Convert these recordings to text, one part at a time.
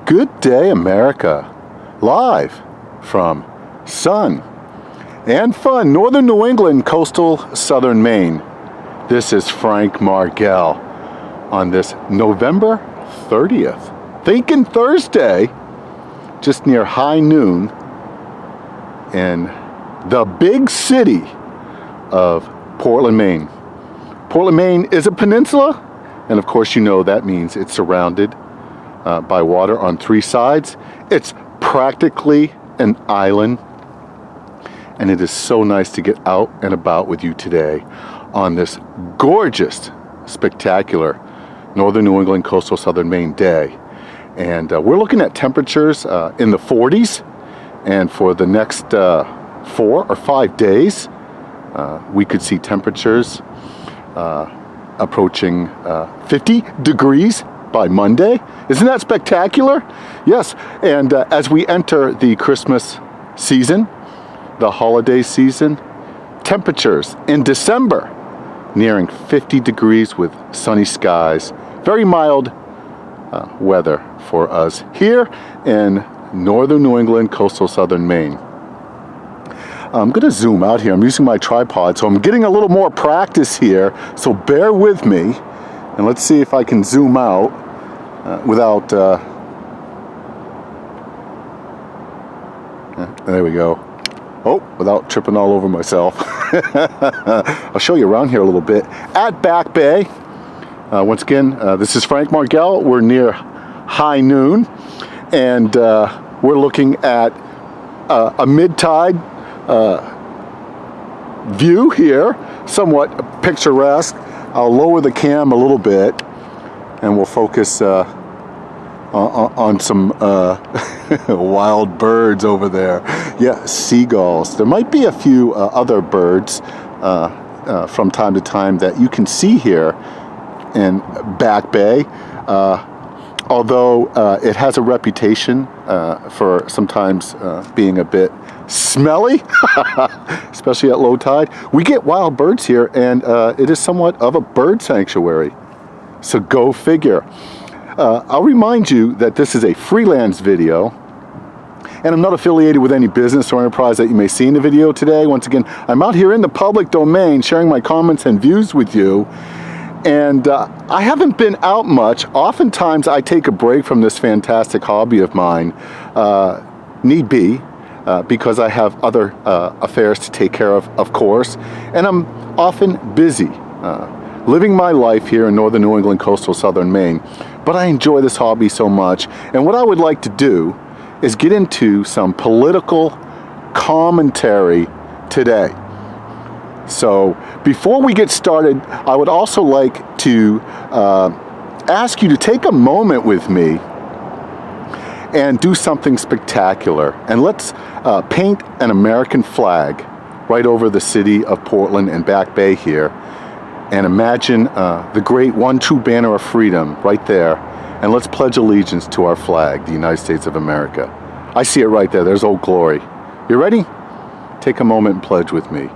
Good day, America. Live from sun and fun, northern New England, coastal southern Maine. This is Frank Margell on this November 30th, thinking Thursday, just near high noon in the big city of Portland, Maine. Portland, Maine is a peninsula, and of course you know that means it's surrounded by water on three sides. It's practically an island, and it is so nice to get out and about with you today on this gorgeous, spectacular northern New England, coastal southern Maine day. And we're looking at temperatures in the 40s, and for the next 4 or 5 days we could see temperatures approaching 50 degrees by Monday. Isn't that spectacular? Yes, and as we enter the Christmas season, the holiday season, temperatures in December nearing 50 degrees with sunny skies. Very mild weather for us here in northern New England, coastal southern Maine. I'm going to zoom out here. I'm using my tripod, so I'm getting a little more practice here, so bear with me. And let's see if I can zoom out without... there we go. Oh, without tripping all over myself. I'll show you around here a little bit. At Back Bay, once again, this is Frank Margell. We're near high noon, and we're looking at a mid-tide view here, somewhat picturesque. I'll lower the cam a little bit, and we'll focus on some wild birds over there. Yeah, seagulls. There might be a few other birds from time to time that you can see here in Back Bay, although it has a reputation for sometimes being a bit smelly, especially at low tide. We get wild birds here, and it is somewhat of a bird sanctuary. So go figure. I'll remind you that this is a freelance video, and I'm not affiliated with any business or enterprise that you may see in the video today. Once again, I'm out here in the public domain sharing my comments and views with you, and I haven't been out much. Oftentimes I take a break from this fantastic hobby of mine, need be, because I have other affairs to take care of course, and I'm often busy living my life here in northern New England, coastal southern Maine. But I enjoy this hobby so much, and what I would like to do is get into some political commentary today. So before we get started, I would also like to ask you to take a moment with me and do something spectacular. And let's paint an American flag right over the city of Portland and Back Bay here. And imagine the great one true banner of freedom right there. And let's pledge allegiance to our flag, the United States of America. I see it right there. There's Old Glory. You ready? Take a moment and pledge with me.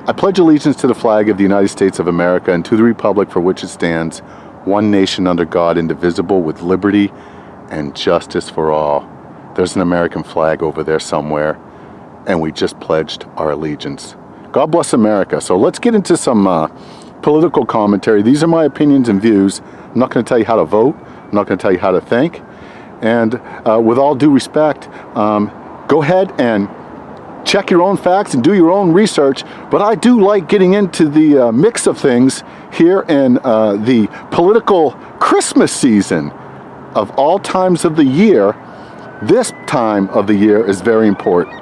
I pledge allegiance to the flag of the United States of America and to the republic for which it stands, one nation under God, indivisible, with liberty and justice for all. There's an American flag over there somewhere, and we just pledged our allegiance. God bless America. So let's get into some political commentary. These are my opinions and views. I'm not going to tell you how to vote. I'm not going to tell you how to think. And with all due respect, go ahead and check your own facts and do your own research. But I do like getting into the mix of things here in the political Christmas season. Of all times of the year, this time of the year is very important.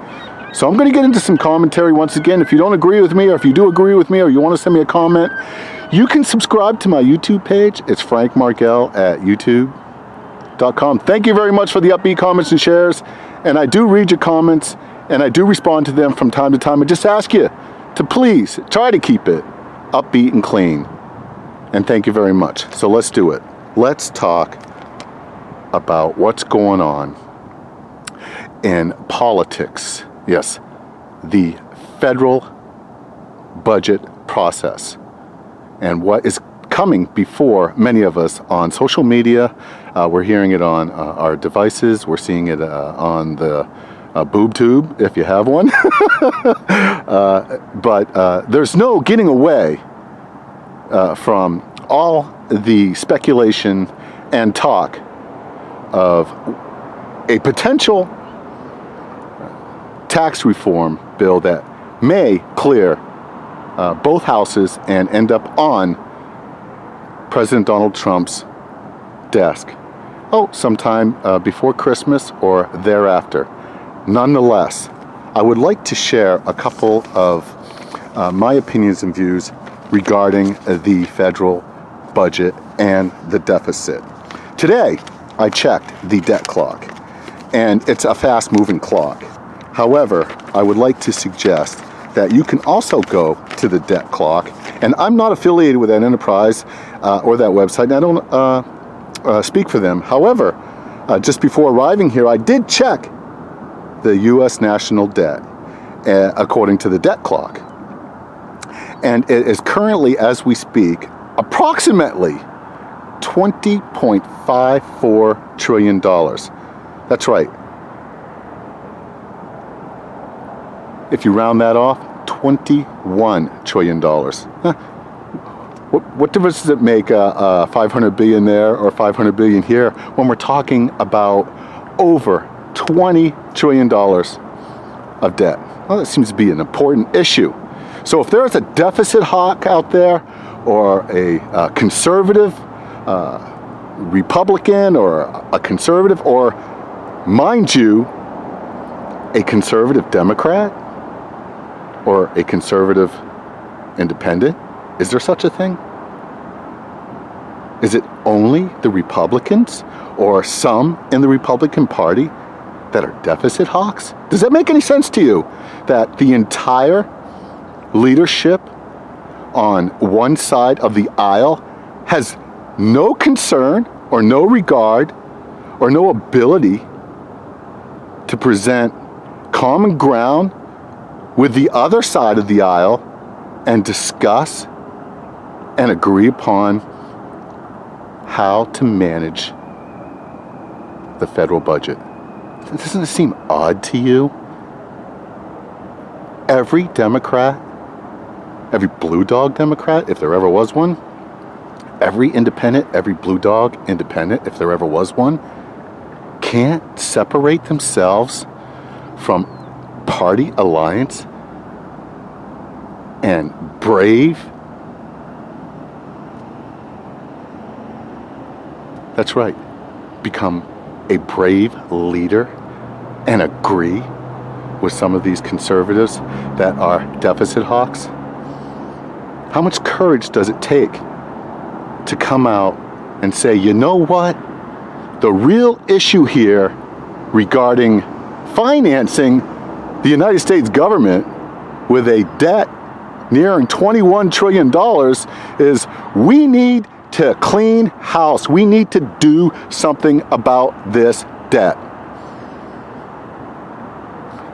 So I'm going to get into some commentary once again. If you don't agree with me, or if you do agree with me, or you want to send me a comment, you can subscribe to my YouTube page. It's Frank Margell at youtube.com. Thank you very much for the upbeat comments and shares. And I do read your comments, and I do respond to them from time to time. I just ask you to please try to keep it upbeat and clean. And thank you very much. So let's do it. Let's talk about what's going on in politics. Yes, the federal budget process and what is coming before many of us on social media. We're hearing it on our devices. We're seeing it on the boob tube, if you have one. But there's no getting away from all the speculation and talk of a potential tax reform bill that may clear both houses and end up on President Donald Trump's desk. Sometime before Christmas or thereafter. Nonetheless, I would like to share a couple of my opinions and views regarding the federal budget and the deficit. Today, I checked the debt clock, and it's a fast-moving clock. However, I would like to suggest that you can also go to the debt clock, and I'm not affiliated with that enterprise or that website, and I don't speak for them. However, just before arriving here, I did check the U.S. national debt according to the debt clock. And it is currently, as we speak, approximately $20.54 trillion. That's right. If you round that off, $21 trillion. What difference does it make 500 billion there or 500 billion here when we're talking about over $20 trillion of debt? Well, that seems to be an important issue. So if there's a deficit hawk out there, or a conservative Republican, or a conservative, or, mind you, a conservative Democrat, or a conservative independent, is there such a thing? Is it only the Republicans or some in the Republican Party that are deficit hawks? Does that make any sense to you? That the entire leadership on one side of the aisle has no concern or no regard or no ability to present common ground with the other side of the aisle and discuss and agree upon how to manage the federal budget? Doesn't it seem odd to you? Every Democrat, every blue dog Democrat, if there ever was one, every independent, every blue dog independent, if there ever was one, can't separate themselves from party alliance and brave. That's right. Become a brave leader and agree with some of these conservatives that are deficit hawks? How much courage does it take to come out and say, you know what? The real issue here regarding financing the United States government with a debt nearing $21 trillion is we need to clean house. We need to do something about this debt.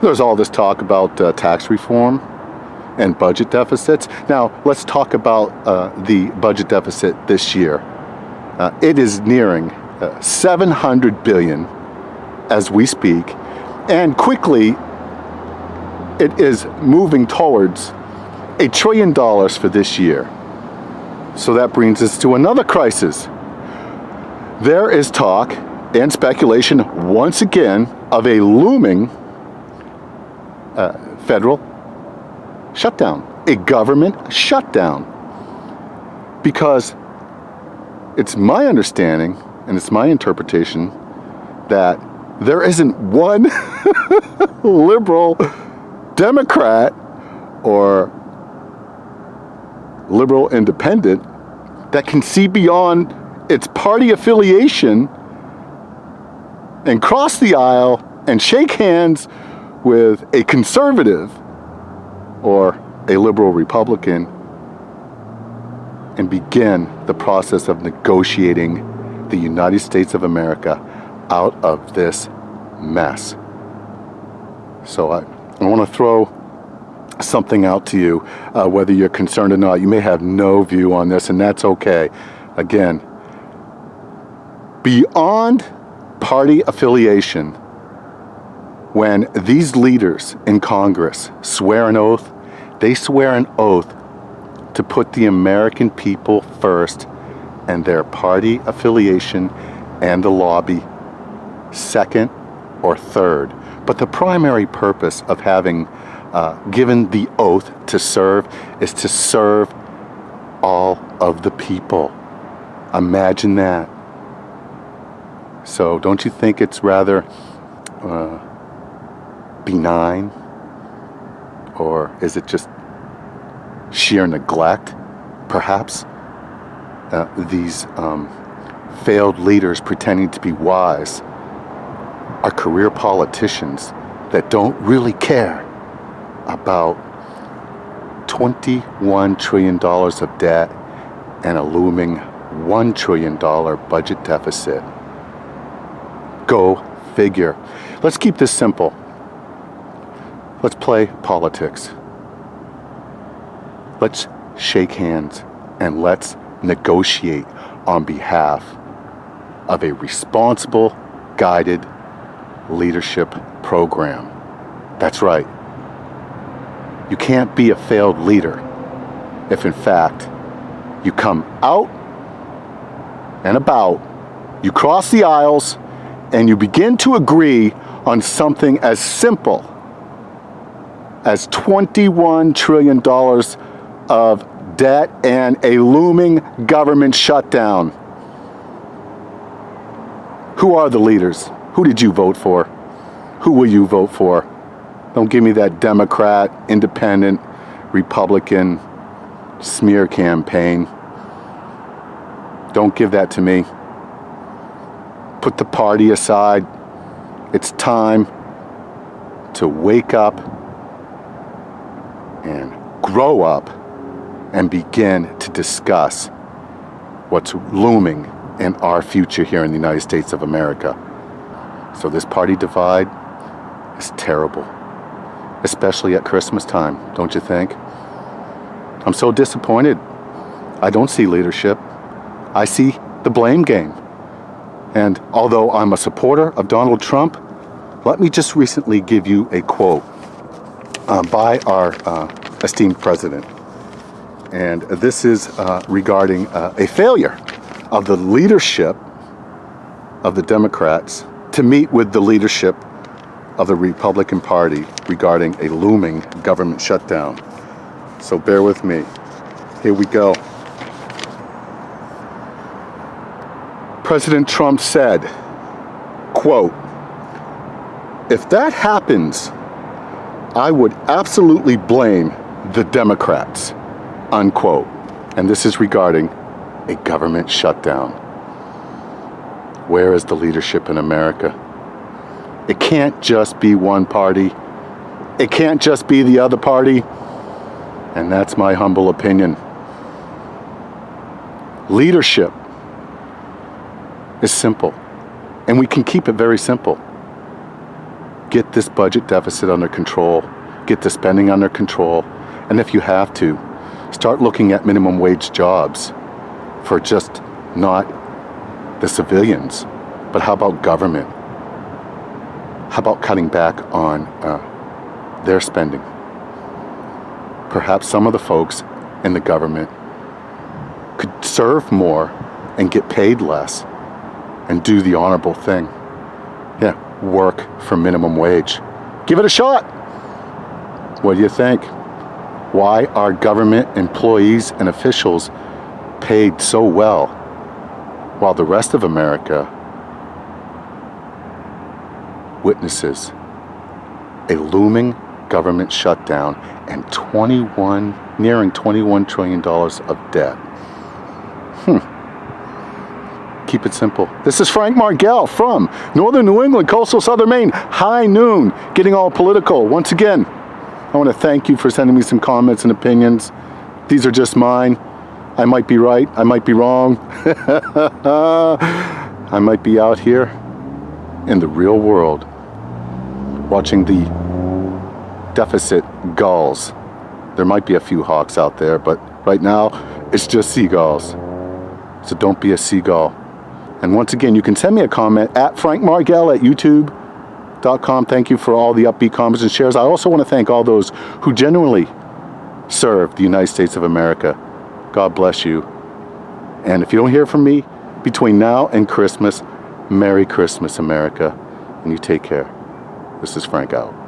There's all this talk about tax reform and budget deficits. Now, let's talk about the budget deficit this year. It is nearing $700 billion as we speak, and quickly it is moving towards $1 trillion for this year. So that brings us to another crisis. There is talk and speculation once again of a looming federal shutdown, a government shutdown, because it's my understanding and it's my interpretation that there isn't one liberal Democrat or liberal independent that can see beyond its party affiliation and cross the aisle and shake hands with a conservative or a liberal Republican and begin the process of negotiating the United States of America out of this mess. So I want to throw something out to you, whether you're concerned or not. You may have no view on this, and that's okay. Again, beyond party affiliation, when these leaders in Congress swear an oath, they swear an oath to put the American people first and their party affiliation and the lobby second or third. But the primary purpose of having given the oath to serve is to serve all of the people. Imagine that. So don't you think it's rather benign? Or is it just sheer neglect? Perhaps these failed leaders pretending to be wise are career politicians that don't really care about $21 trillion of debt and a looming $1 trillion budget deficit. Go figure. Let's keep this simple. Let's play politics. Let's shake hands and let's negotiate on behalf of a responsible, guided leadership program. That's right. You can't be a failed leader if, in fact, you come out and about, you cross the aisles, and you begin to agree on something as simple as $21 trillion of debt and a looming government shutdown. Who are the leaders? Who did you vote for? Who will you vote for? Don't give me that Democrat, Independent, Republican smear campaign. Don't give that to me. Put the party aside. It's time to wake up and grow up and begin to discuss what's looming in our future here in the United States of America. So this party divide is terrible, especially at Christmas time, don't you think? I'm so disappointed. I don't see leadership. I see the blame game. And although I'm a supporter of Donald Trump, let me just recently give you a quote by our esteemed president. And this is regarding a failure of the leadership of the Democrats to meet with the leadership of the Republican Party regarding a looming government shutdown. So bear with me. Here we go. President Trump said, quote, "If that happens, I would absolutely blame the Democrats," unquote. And this is regarding a government shutdown. Where is the leadership in America? It can't just be one party. It can't just be the other party. And that's my humble opinion. Leadership is simple, and we can keep it very simple. Get this budget deficit under control, get the spending under control, and if you have to, start looking at minimum wage jobs for just not the civilians, but how about government? How about cutting back on their spending? Perhaps some of the folks in the government could serve more and get paid less and do the honorable thing. Yeah, work for minimum wage. Give it a shot. What do you think? Why are government employees and officials paid so well while the rest of America witnesses a looming government shutdown and nearing $21 trillion of debt? Keep it simple. This is Frank Margell from Northern New England, coastal Southern Maine, high noon, getting all political. Once again, I want to thank you for sending me some comments and opinions. These are just mine. I might be right, I might be wrong. I might be out here in the real world watching the deficit gulls There might be a few hawks out there, but right now it's just seagulls. So don't be a seagull. And once again, you can send me a comment at frankmargell@youtube.com. Thank you for all the upbeat comments and shares. I also want to thank all those who genuinely serve the United States of America. God bless you. And if you don't hear from me between now and Christmas, Merry Christmas, America. And you take care. This is Frank out.